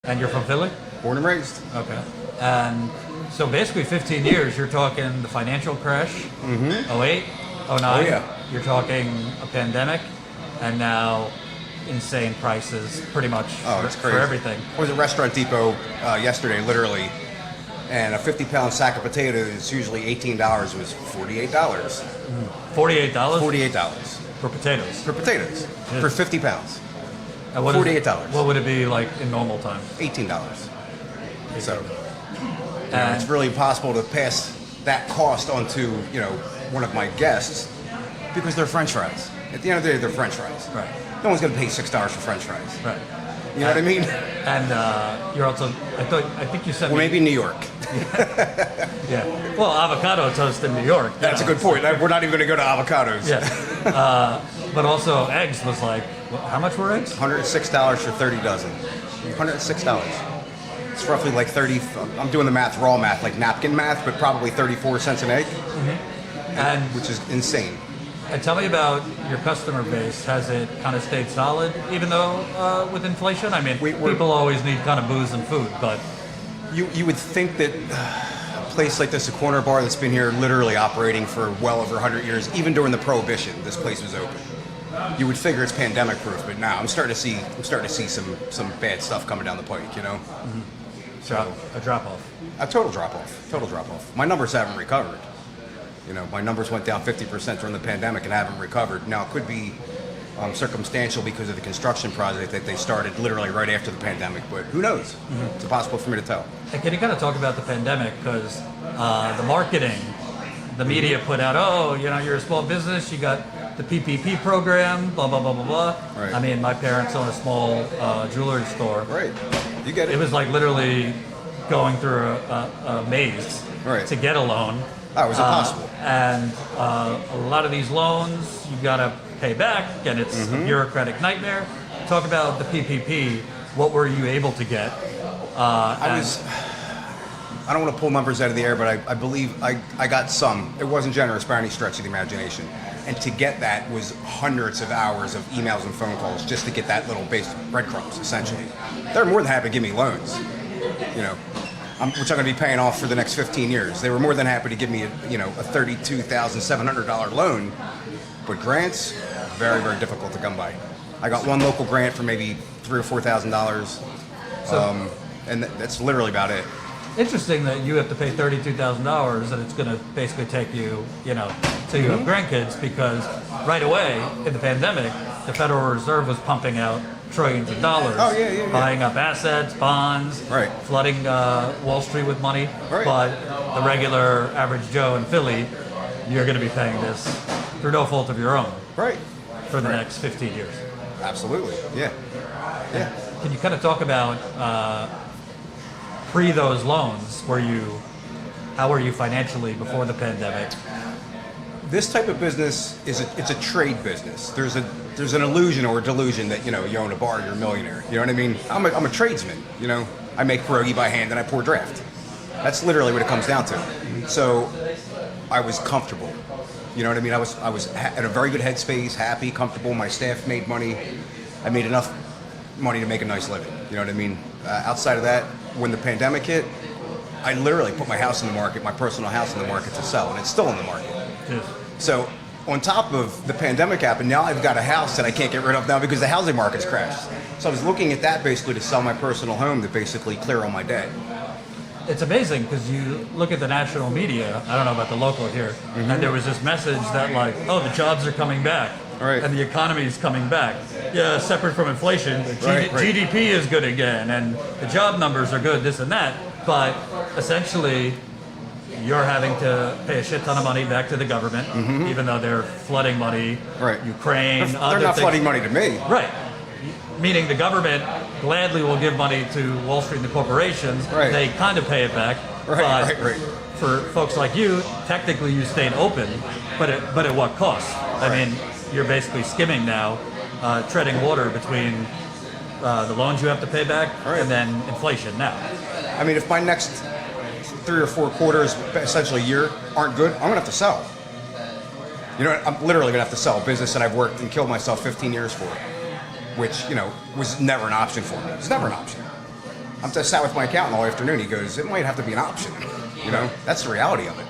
And you're from Philly? Born and raised. Okay. And so basically 15 years, you're talking the financial crash, 08, 09. Oh, yeah. You're talking a pandemic, and now insane prices pretty much It's crazy. for everything. I was at Restaurant Depot yesterday, literally, and a 50-pound sack of potatoes, usually $18, was $48. $48? $48 For potatoes. for potatoes Yeah. for 50 pounds. And what is- $48. What would it be like in normal times? $18. So And it's really impossible to pass that cost onto one of my guests because they're French fries. At the end of the day, they're French fries. Right. No one's going to pay $6 for French fries. Right. You know what I mean? And you're also, I think you said Well, maybe New York. Yeah. Well, avocado toast in New York. That's a good point. We're not even going to go to avocados. Yeah. But also eggs was like, how much were eggs? $106 for 30 dozen. $106. It's roughly like 30. I'm doing the math, raw math, like napkin math, but probably 34 cents an egg, And which is insane. And tell me about your customer base. Has it kind of stayed solid, even though with inflation? I mean, people always need kind of booze and food, but You would think that a place like this, a corner bar that's been here literally operating for well over 100 years, even during the Prohibition, this place was open. You would figure it's pandemic proof, but now I'm starting to see some bad stuff coming down the pike. So a drop off. a total drop off. My numbers haven't recovered. My numbers went down 50% during the pandemic and haven't recovered. Now, it could be circumstantial because of the construction project that they started literally right after the pandemic, but who knows? It's impossible for me to tell. And can you kind of talk about the pandemic? Because the marketing, the media put out, you're a small business, you got the PPP program, blah, blah, blah, blah, blah. Right. I mean, my parents own a small jewelry store. Right. You get it. It was like literally going through a maze Right. to get a loan. Oh, it was impossible. And a lot of these loans, you got to pay back, and it's a bureaucratic nightmare. Talk about the PPP. What were you able to get? I don't want to pull numbers out of the air, but I believe I got some. It wasn't generous by any stretch of the imagination. And to get that was hundreds of hours of emails and phone calls just to get that little base breadcrumbs, essentially. They're more than happy to give me loans, which I'm going to be paying off for the next 15 years. They were more than happy to give me a $32,700 loan, but grants, very, very difficult to come by. I got one local grant for maybe $3,000 or $4,000, and that's literally about it. Interesting that you have to pay $32,000 and it's going to basically take you, till you have grandkids, because right away in the pandemic, the Federal Reserve was pumping out trillions of dollars, buying up assets, bonds, flooding Wall Street with money. Right. But the regular average Joe in Philly, you're going to be paying this through no fault of your own for the next 15 years. Absolutely, yeah. Can you kind of talk about pre those loans? How were you financially before the pandemic? This type of business it's a trade business. There's an illusion or a delusion that you own a bar, you're a millionaire. You know what I mean? I'm a tradesman. I make pierogi by hand and I pour draft. That's literally what it comes down to. So I was comfortable. You know what I mean? I was in a very good headspace, happy, comfortable. My staff made money. I made enough money to make a nice living. You know what I mean? Outside of that, when the pandemic hit, I literally put my house in the market, my personal house in the market to sell, and it's still in the market. Yes. So on top of the pandemic happened, now I've got a house that I can't get rid of now because the housing market's crashed. So I was looking at that basically to sell my personal home to basically clear all my debt. It's amazing because you look at the national media, I don't know about the local here, and there was this message that the jobs are coming back. Right. And the economy is coming back. Yeah, separate from inflation, GDP is good again, and the job numbers are good, this and that. But essentially, you're having to pay a shit ton of money back to the government, even though they're flooding money. Right. Ukraine, They're not flooding money to me. Right. Meaning the government gladly will give money to Wall Street and the corporations. Right. They kind of pay it back. Right. For folks like you, technically you stayed open, but at what cost? I mean, you're basically skimming now, treading water between the loans you have to pay back and then inflation now. I mean, if my next 3 or 4 quarters, essentially a year, aren't good, I'm going to have to sell. I'm literally going to have to sell a business that I've worked and killed myself 15 years for, which, was never an option for me. It's never an option. I'm just sat with my accountant all afternoon. He goes, it might have to be an option. You know, that's the reality of it.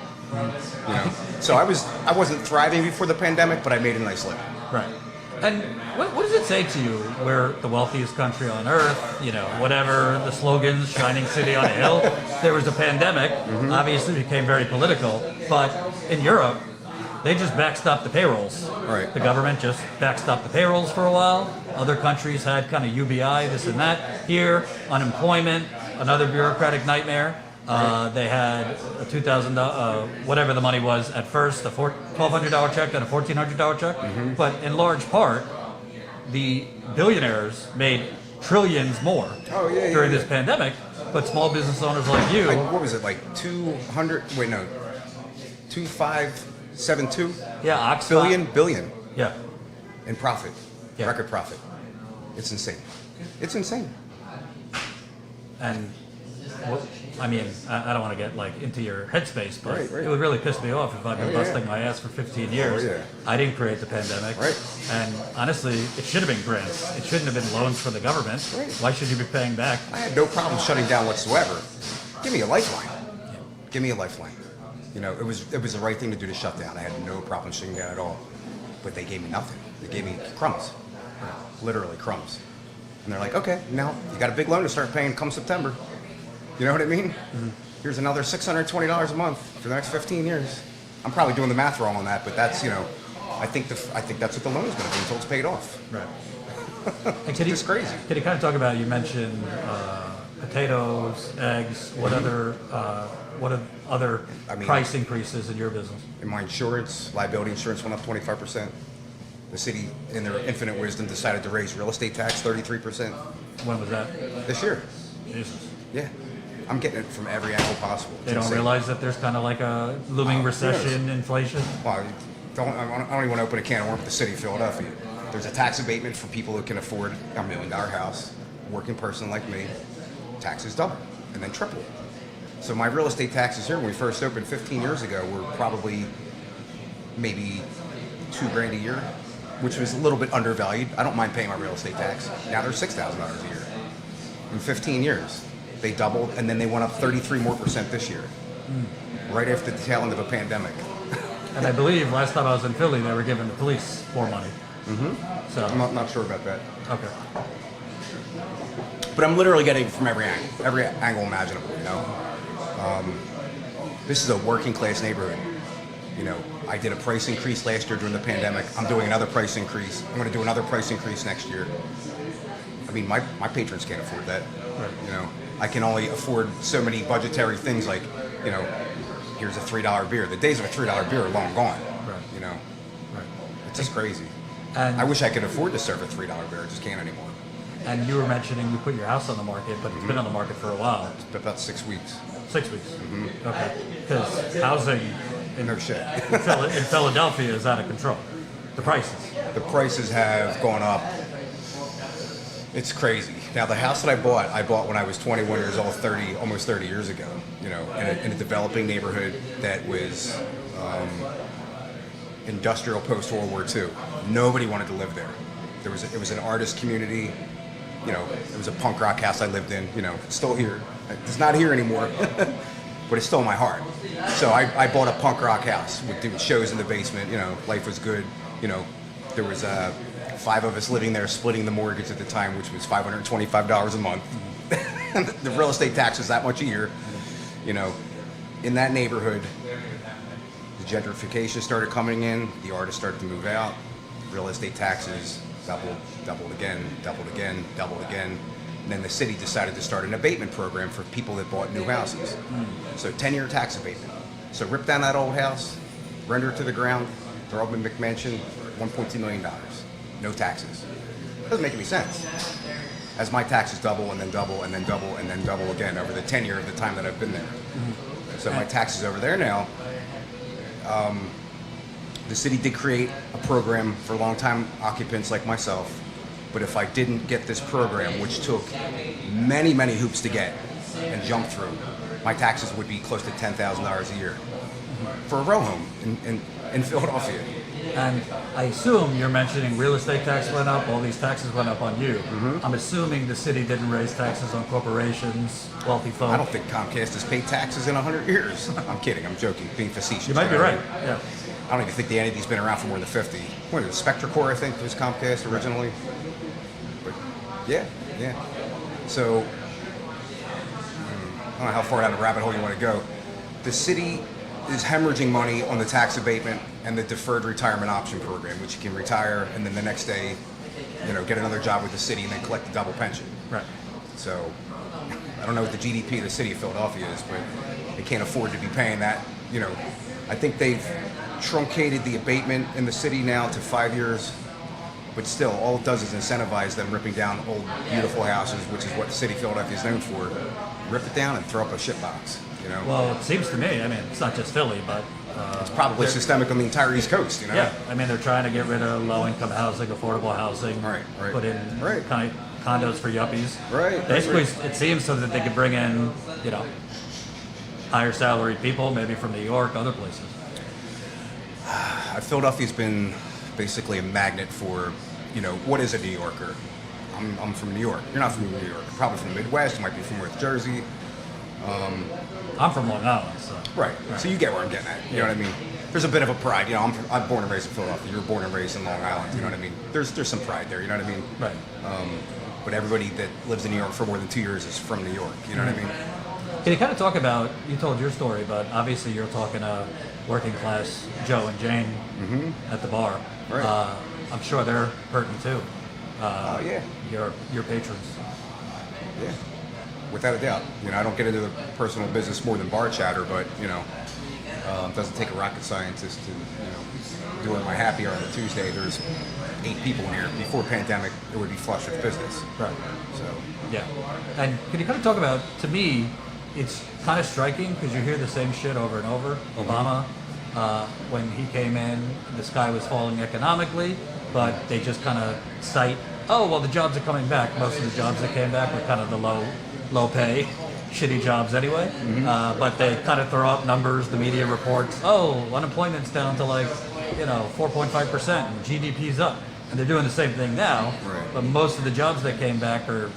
You know, so I wasn't thriving before the pandemic, but I made a nice living. Right. And what does it say to you? We're the wealthiest country on earth, you know, whatever the slogans, shining city on a hill. There was a pandemic, obviously it became very political, but in Europe, they just backstopped the payrolls. Right. The government just backstopped the payrolls for a while. Other countries had kind of UBI, this and that. Here, unemployment, another bureaucratic nightmare. They had a $2,000, whatever the money was at first, a $1,200 check, then a $1,400 check. But in large part, the billionaires made trillions more during this pandemic. But small business owners like you, Like, what was it, like 200? Wait, no, 2572 billion yeah, in profit, Yeah. record profit. It's insane. It's insane. and I mean, I don't want to get like into your headspace, but Right. it would really piss me off if I've been busting my ass for 15 years. yeah. I didn't create the pandemic, Right. And honestly, it should have been grants. It shouldn't have been loans from the government. Right. Why should you be paying back? I had no problem shutting down whatsoever. Give me a lifeline. Give me a lifeline. You know, it was the right thing to do to shut down. I had no problem shutting down at all. But they gave me nothing. They gave me crumbs. Literally crumbs. And they're like, okay, now you got a big loan to start paying come September. You know what I mean? Here's another $620 a month for the next 15 years. I'm probably doing the math wrong on that, but that's, you know, I think that's what the loan is going to be until it's paid off. Right. It's just crazy. Can you kind of talk about, you mentioned potatoes, eggs, what other I mean, price increases in your business? In my insurance, liability insurance went up 25%. The city, in their infinite wisdom, decided to raise real estate tax 33% When was that? this year. Jesus. Yeah. I'm getting it from every angle possible. It's They don't insane. realize that there's kind of like a looming recession, inflation? Well, I don't even want to open a can of worms with the city of Philadelphia. There's a tax abatement for people who can afford a $1 million house. Working person like me, taxes double and then triple. So my real estate taxes here, when we first opened 15 years ago, were probably maybe $2,000 a year, which was a little bit undervalued. I don't mind paying my real estate tax. Now they're $6,000 a year. In 15 years, they doubled, and then they went up 33% more this year, right after the tail end of a pandemic. And I believe last time I was in Philly, they were giving the police more money. So, I'm not sure about that. okay. But I'm literally getting it from every angle imaginable, you know? This is a working class neighborhood. You know, I did a price increase last year during the pandemic. I'm doing another price increase. I'm going to do another price increase next year. I mean, my patrons can't afford that. Right. You know, I can only afford so many budgetary things like, you know, here's a $3 beer. The days of a $3 beer are long gone. Right. You know, Right. it's just crazy. And I wish I could afford to serve a $3 beer. I just can't anymore. And you were mentioning you put your house on the market, but it's been on the market for a while. It's about 6 weeks. 6 weeks. Okay. Because housing in, No shit. in Philadelphia is out of control. The prices. The prices have gone up. It's crazy. Now the house that I bought when I was 21 years old, almost 30 years ago. You know, in a developing neighborhood that was industrial post World War II. Nobody wanted to live there. It was an artist community. You know, it was a punk rock house I lived in. You know, it's still here. It's not here anymore, but it's still in my heart. So I bought a punk rock house. We'd do shows in the basement. You know, life was good. You know, there was 5 of us living there, splitting the mortgage at the time, which was $525 a month. The real estate tax was that much a year. You know, in that neighborhood, the gentrification started coming in. The artists started to move out. Real estate taxes doubled again. And then the city decided to start an abatement program for people that bought new houses. So 10-year tax abatement. So rip down that old house, render it to the ground, throw up a McMansion, $1.2 million. No taxes. Doesn't make any sense. As my taxes double and then double and then double and then double again over the tenure of the time that I've been there. So my taxes over there now, the city did create a program for long-time occupants like myself, but if I didn't get this program, which took many, many hoops to get and jump through, my taxes would be close to $10,000 a year for a row home in Philadelphia. And I assume you're mentioning real estate tax went up, all these taxes went up on you. I'm assuming the city didn't raise taxes on corporations, wealthy folk. I don't think Comcast has paid taxes in 100 years. I'm kidding. I'm joking. Being facetious. You might be right. Yeah. I don't even think the entity's been around for more than 50. What is it? SpectraCore, I think, was Comcast originally. But yeah. So I don't know how far down the rabbit hole you want to go. The city is hemorrhaging money on the tax abatement and the deferred retirement option program, which you can retire and then the next day, get another job with the city and then collect a double pension. Right. So I don't know what the GDP of the city of Philadelphia is, but they can't afford to be paying that. I think they've truncated the abatement in the city now to 5 years, but still, all it does is incentivize them ripping down old, beautiful houses, which is what the city of Philadelphia is known for. Rip it down and throw up a shitbox. Well, it seems to me, it's not just Philly, but it's probably systemic on the entire East Coast. Yeah, they're trying to get rid of low-income housing, affordable housing, right. Put in condos for yuppies. Right. Basically, it seems so that they could bring in, higher salaried people, maybe from New York, other places. Philadelphia's been basically a magnet for, what is a New Yorker? I'm from New York. You're not from New York. You're probably from the Midwest. You might be from North Jersey. I'm from Long Island, so. Right. So you get where I'm getting at. You know what I mean? There's a bit of a pride. I'm born and raised in Philadelphia. You were born and raised in Long Island. You know what I mean? There's some pride there. You know what I mean? Right. But everybody that lives in New York for more than 2 years is from New York. You know what I mean? Can you kind of talk about, you told your story, but obviously you're talking working class Joe and Jane at the bar. Right. I'm sure they're hurting too. Yeah. Your patrons. Yeah. Without a doubt. I don't get into the personal business more than bar chatter, but, it doesn't take a rocket scientist to do it in my happy hour on a Tuesday. There's 8 people in here. Before pandemic, it would be flush with business. Right. So. Yeah. And can you kind of talk about, to me, it's kind of striking because you hear the same shit over and over. Obama, when he came in, the sky was falling economically, but they just kind of cite, the jobs are coming back. Most of the jobs that came back were kind of the low pay, shitty jobs anyway. But they kind of throw up numbers, the media reports, unemployment's down to 4.5% and GDP's up. And they're doing the same thing now, right. But most of the jobs that came back are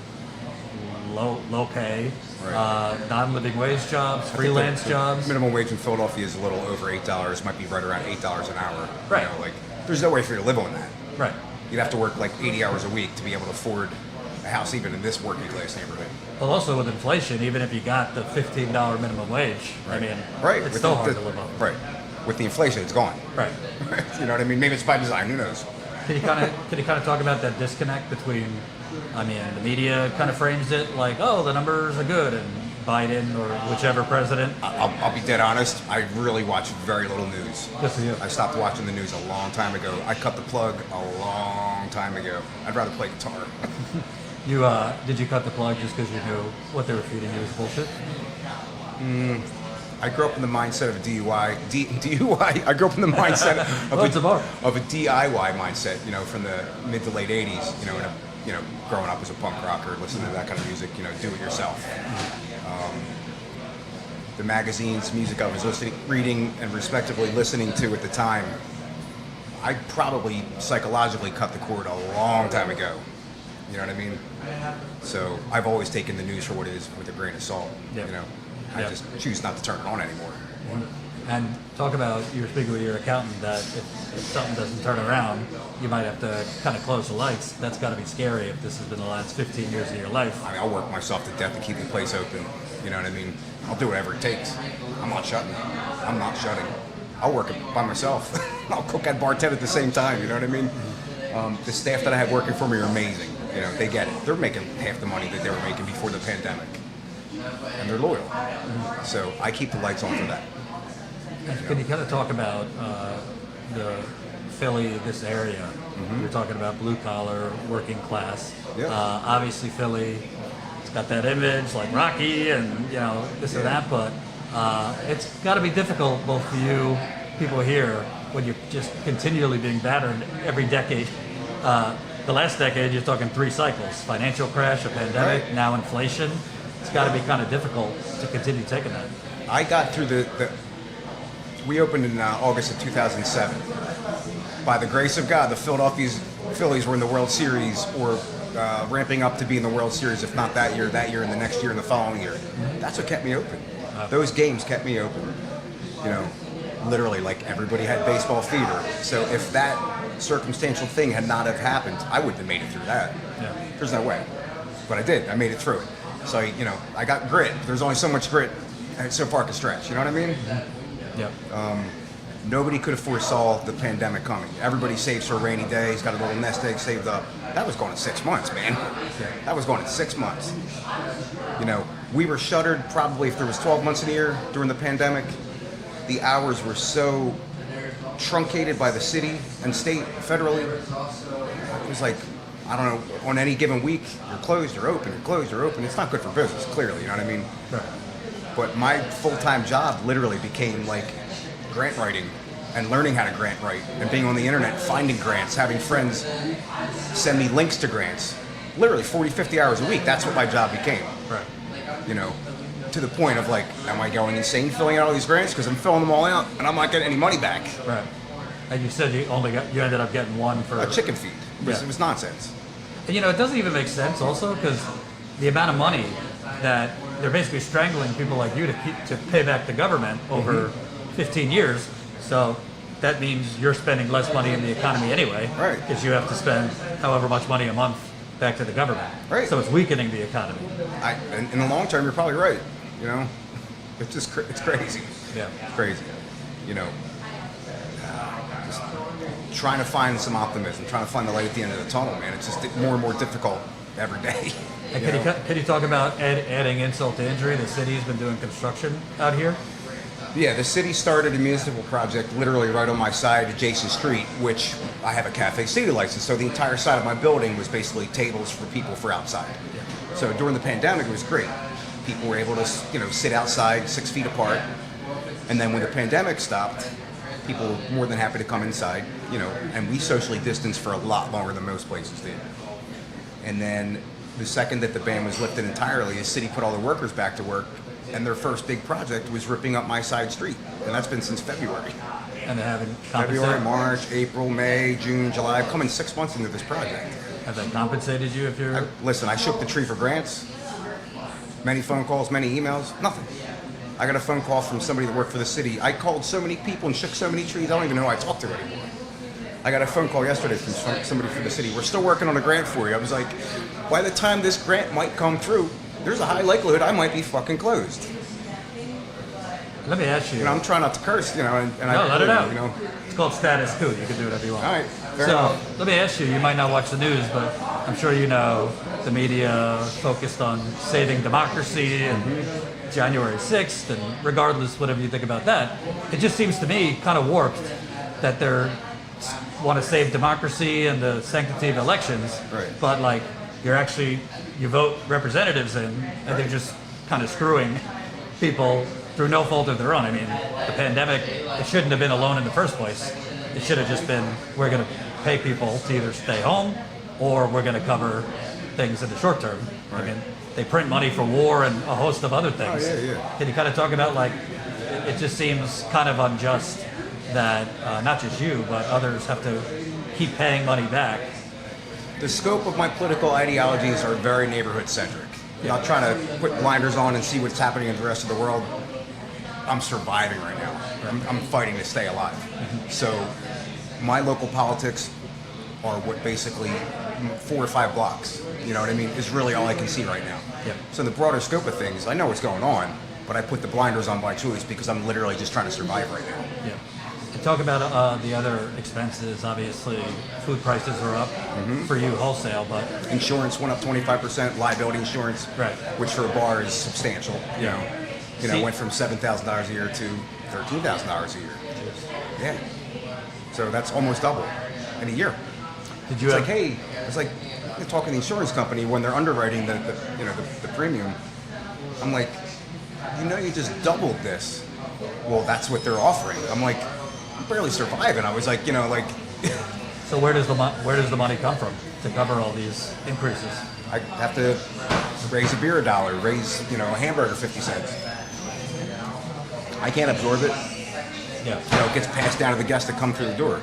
low pay, right. Non-living wage jobs, freelance jobs. Minimum wage in Philadelphia is a little over $8. Might be right around $8 an hour. Right. There's no way for you to live on that. Right. You'd have to work 80 hours a week to be able to afford a house even in this working class neighborhood. Well, also with inflation, even if you got the $15 minimum wage, Right. It's with still hard to live off. Right. With the inflation, it's gone. Right. You know what I mean? Maybe it's by design. Who knows? Can you kind of talk about that disconnect between, the media kind of frames it like, the numbers are good, and Biden or whichever president. I'll be dead honest. I really watch very little news. Good for you. I stopped watching the news a long time ago. I cut the plug a long time ago. I'd rather play guitar. Did you cut the plug just because you knew what they were feeding you was bullshit? I grew up in the mindset of a DUI. DUI. I grew up in the mindset of a DIY mindset. From the mid to late '80s. Growing up as a punk rocker, listening to that kind of music. Do it yourself. The magazines, music I was reading, and respectively listening to at the time. I probably psychologically cut the cord a long time ago. You know what I mean? So I've always taken the news for what it is with a grain of salt. Yep. I just choose not to turn it on anymore. And talk about, you were speaking with your accountant, that if something doesn't turn around, you might have to kind of close the lights. That's got to be scary if this has been the last 15 years of your life. I'll work myself to death to keep the place open. You know what I mean? I'll do whatever it takes. I'm not shutting. I'll work it by myself. I'll cook and bartend at the same time. You know what I mean? The staff that I have working for me are amazing. They get it. They're making half the money that they were making before the pandemic. And they're loyal. So I keep the lights on for that. Can you kind of talk about the Philly, this area? You're talking about blue collar, working class. Yeah. Obviously, Philly, it's got that image like Rocky and this and that, but it's got to be difficult both for you, people here, when you're just continually being battered every decade. The last decade, you're talking 3 cycles: financial crash, a pandemic, right. Now inflation. It's got to be kind of difficult to continue taking that. I got through we opened in August of 2007. by the grace of God, the Phillies were in the World Series, or ramping up to be in the World Series, if not that year, and the next year, and the following year. That's what kept me open. Those games kept me open. You know, literally, like everybody had baseball fever. So if that circumstantial thing had not have happened, I wouldn't have made it through that. Yeah. There's no way. But I did. I made it through it. So, you know, I got grit. There's only so much grit and so far can stretch. You know what I mean? Yeah. Nobody could have foresaw the pandemic coming. Everybody saves for a rainy day. He's got a little nest egg saved up. That was going in 6 months, man. That was going in 6 months. You know, we were shuttered probably if there was 12 months in a year during the pandemic. The hours were so truncated by the city and state, federally. It was like, I don't know, on any given week, you're closed, you're open, you're closed, you're open. It's not good for business, clearly, you know what I mean? Right. But my full-time job literally became like grant writing and learning how to grant write and being on the internet, finding grants, having friends send me links to grants. Literally 40, 50 hours a week. That's what my job became. Right. You know, to the point of like, am I going insane filling out all these grants? Because I'm filling them all out and I'm not getting any money back. Right. And you said you ended up getting one for A chicken feed. It was nonsense. And you know, it doesn't even make sense also because the amount of money that they're basically strangling people like you to pay back the government over 15 years. So that means you're spending less money in the economy anyway. Right. Because you have to spend however much money a month back to the government. Right. So it's weakening the economy. In the long term, you're probably right. You know, it's just it's crazy. Yeah. It's crazy. You know, just trying to find some optimism, trying to find the light at the end of the tunnel, man. It's just more and more difficult every day. And can you talk about adding insult to injury? The city's been doing construction out here. Yeah, the city started a municipal project literally right on my side, adjacent street, which I have a cafe city license. So the entire side of my building was basically tables for people for outside. Yeah. So during the pandemic, it was great. People were able to, you know, sit outside 6 feet apart. And then when the pandemic stopped, people were more than happy to come inside, you know, and we socially distanced for a lot longer than most places did. And then the second that the ban was lifted entirely, the city put all the workers back to work. And their first big project was ripping up my side street. And that's been since February. And they haven't compensated? February, March, April, May, June, July. I've come in 6 months into this project. Have they compensated you if you're... Listen, I shook the tree for grants. Many phone calls, many emails, nothing. I got a phone call from somebody that worked for the city. I called so many people and shook so many trees, I don't even know who I talked to anymore. I got a phone call yesterday from somebody from the city. We're still working on a grant for you. I was like, by the time this grant might come through, there's a high likelihood I might be fucking closed. Let me ask you. You know, I'm trying not to curse, you know, and no, let it out. You know. It's called Status Coup. You can do whatever you want. All right, fair so, enough. let me ask you, you might not watch the news, but I'm sure you know the media focused on saving democracy and January 6th, and regardless, whatever you think about that, it just seems to me kind of warped that they're want to save democracy and the sanctity of elections, right. But like you vote representatives in, and they're just kind of screwing people through no fault of their own. I mean, the pandemic, it shouldn't have been alone in the first place. It should have just been, we're going to pay people to either stay home or we're going to cover things in the short term. Right. I mean, they print money for war and a host of other things. Oh, yeah. Can you kind of talk about, like, it just seems kind of unjust that not just you, but others have to keep paying money back. The scope of my political ideologies are very neighborhood-centric. I'm not trying to put blinders on and see what's happening in the rest of the world. I'm surviving right now. I'm fighting to stay alive. So my local politics are what basically 4 or 5 blocks, you know what I mean, is really all I can see right now. Yep. So in the broader scope of things, I know what's going on, but I put the blinders on by choice because I'm literally just trying to survive right now. Yeah. And talk about the other expenses. Obviously, food prices are up for you wholesale, but insurance went up 25%, liability insurance, right, which for a bar is substantial. You know, went from $7,000 a year to $13,000 a year. Yeah, so that's almost double in a year. Did you? It's like you're talking to the insurance company when they're underwriting the premium. I'm like, you just doubled this. Well, that's what they're offering. I'm like, I'm barely surviving. I was like, So where does the money come from to cover all these increases? I have to raise a beer $1, raise a hamburger 50 cents. I can't absorb it. Yeah. It gets passed down to the guests that come through the door.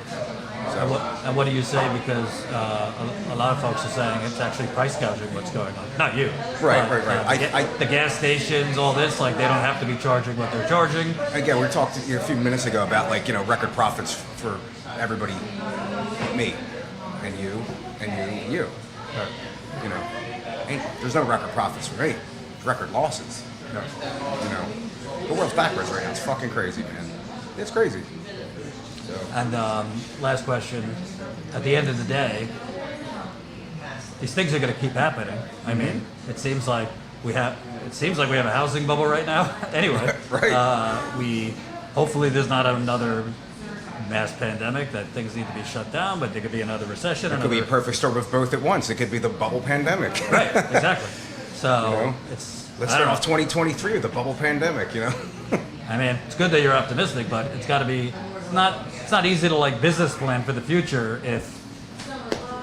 And what do you say? Because a lot of folks are saying it's actually price gouging what's going on. Not you. Right, but, right. The gas stations, all this, like they don't have to be charging what they're charging. Again, we talked a few minutes ago about like, record profits for everybody, me, and you, and you, and you. Right. There's no record profits for me. Record losses. The world's backwards right now. It's fucking crazy, man. It's crazy. So. And last question: at the end of the day, these things are going to keep happening. I mean, it seems like we have a housing bubble right now. Anyway, right. Hopefully there's not another mass pandemic that things need to be shut down, but there could be another recession. It could be a perfect storm of both at once. It could be the bubble pandemic. Right. Exactly. So let's start off 2023 with the bubble pandemic. I mean, it's good that you're optimistic, but it's got to be it's not easy to like business plan for the future if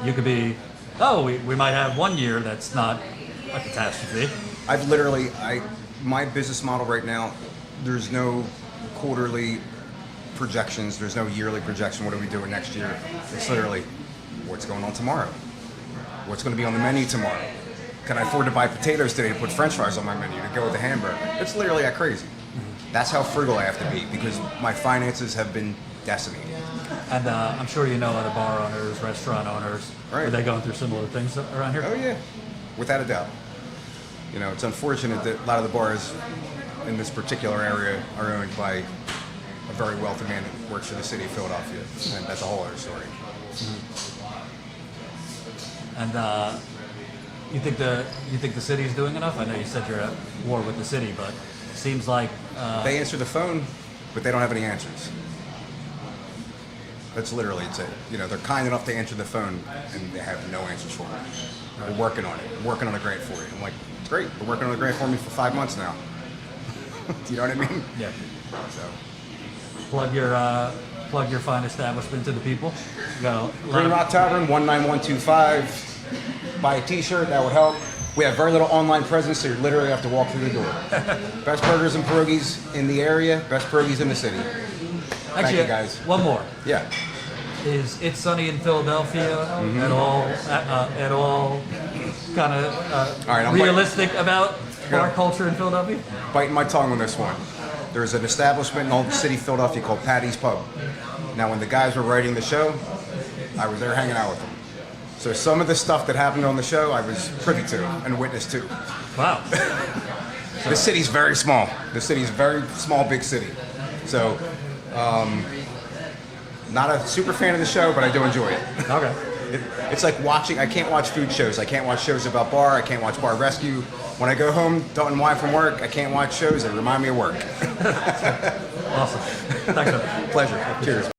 you could be, we might have 1 year that's not a catastrophe. My business model right now, there's no quarterly projections, there's no yearly projection, what are we doing next year? It's literally, what's going on tomorrow? What's going to be on the menu tomorrow? Can I afford to buy potatoes today to put french fries on my menu to go with the hamburger? It's literally that crazy. That's how frugal I have to be because my finances have been decimated. And I'm sure you know other bar owners, restaurant owners. Right. Are they going through similar things around here? Oh yeah, without a doubt. It's unfortunate that a lot of the bars in this particular area are owned by a very wealthy man that works for the city of Philadelphia, and that's a whole other story. And you think the city's doing enough? I know you said you're at war with the city, but it seems like they answer the phone, but they don't have any answers. That's literally it. They're kind enough to answer the phone, and they have no answers for me. We're working on it. We're working on a grant for you. I'm like, it's great. We're working on a grant for me for 5 months now. Do you know what I mean? Yeah. So. Plug your fine establishment to the people. You got Green Rock Tavern, 19125. Buy a T-shirt, that would help. We have very little online presence, so you literally have to walk through the door. Best burgers and pierogies in the area, best pierogies in the city. Actually, thank you guys. One more. Yeah. Is It Sunny in Philadelphia at all kind of realistic about bar culture in Philadelphia? Biting my tongue on this one. There's an establishment in Old City, Philadelphia called Patty's Pub. Now, when the guys were writing the show, I was there hanging out with them. So some of the stuff that happened on the show, I was privy to and witness to. Wow. The city's very small. The city's very small, big city. So, not a super fan of the show, but I do enjoy it. Okay. It's like watching, I can't watch food shows. I can't watch shows about bar. I can't watch bar rescue. When I go home, don't unwind from work, I can't watch shows that remind me of work. Awesome. Thanks, man. Pleasure. Cheers.